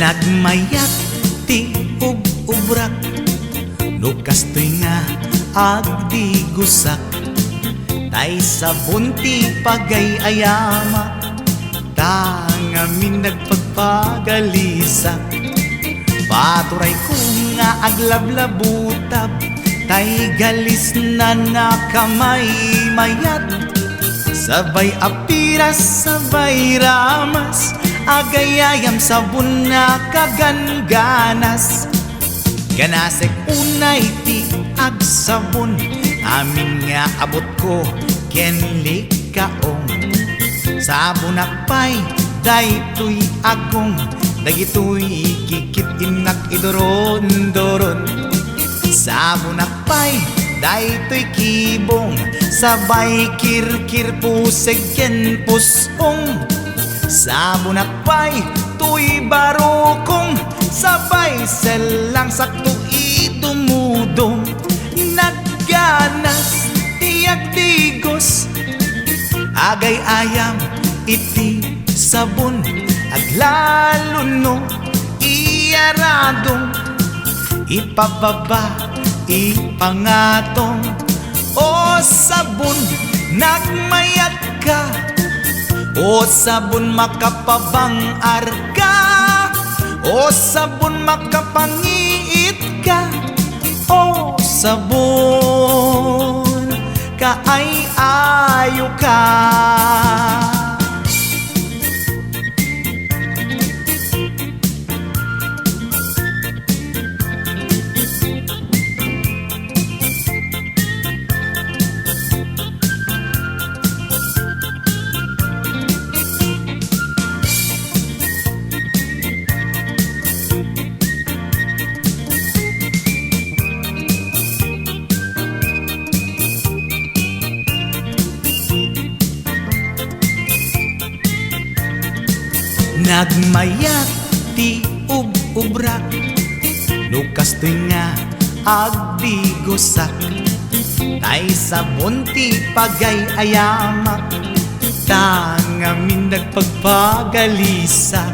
Nagmayat ti ub-ubrak, no kastoy nga agdi gusak, tay sabon ti pagay-ayama, tangamin nagpagpagalisak. Paturay ko nga aglablabutab, tay galis na nakamay mayat, sabay apiras, sabay ramas, agayayam sabon na kaganganas. Ganasek unay ti agsabon, amin nga abot ko kenli kaong. Sabon akpay daytoy agong, dagitoy kikit inak idoron-doron. Sabon akpay daytoy kibong, sabay kirkir puseg ken pusong. Sabon akpay tuy barukong, sabay selang sakto idumudong. Nagganas tiyak tigos, agay ayam iti sabon, aglalo no iyaradong, ipababa ipangatong. O sabon nagmayat ka, o sabon makapabang arka, o sabon makapangiit ka, o sabon kaay-ayo ka. Nagmayat ti ub-ubrak, no kastoy nga agdi gusak, tay sabon ti pagay-ayamak, tangamin nagpagpagalisak.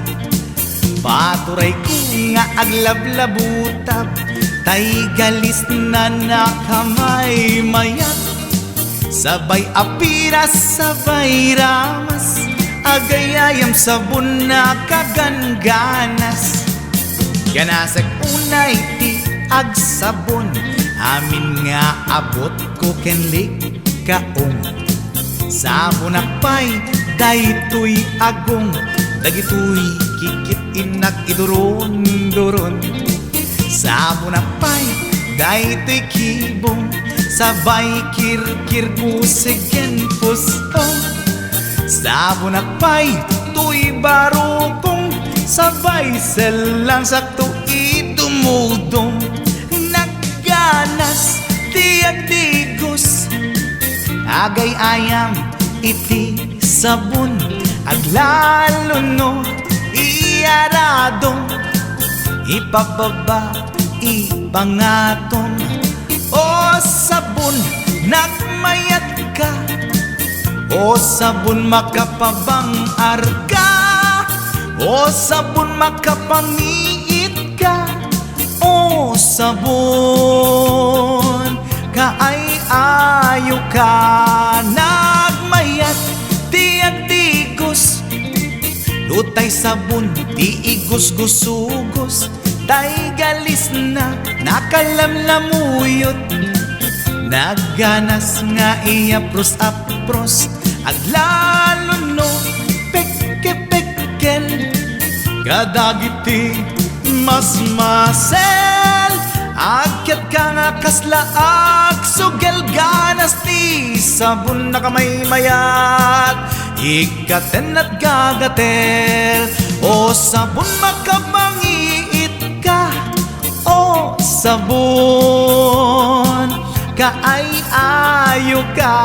Paturay ko nga aglablabutab, tay galis na nakamay mayat, sabay apiras, sabay ramas, agayayam sabon na kaganganas. Ganasag unay ti agsabon, amin nga abot ko kenlik kaong. Sabon akpay daytoy agong, dagitoy kikit inak idoron-doron. Sabon akpay daytoy kibong, sabay kirkir puseg ken pusong. Sabon akpay tuy barukong, sabay selang sakto idumudong. Nagganas tiyak tigos, agay ayam iti sabon, aglalo no iyaradong, ipababa ipangatong. O sabon nagmayat ka, o sabon makapabang arka, o sabon makapangiit ka, o sabon kaay-ayo ka. Nagmayat tiyak tigos, lutay sabon ti igos-gusugos, tay galis na nakalamlamuyot. Nagganas nga iapros-apros, aglalo no pekke-pekkel, kadagiti mas-masel. Akyat ka nga kaslaag, sugel ganas ti sabon na kamay mayat, ikaten at gagatel. O sabon makapangiit ka, o sabon kaay-ayo ka.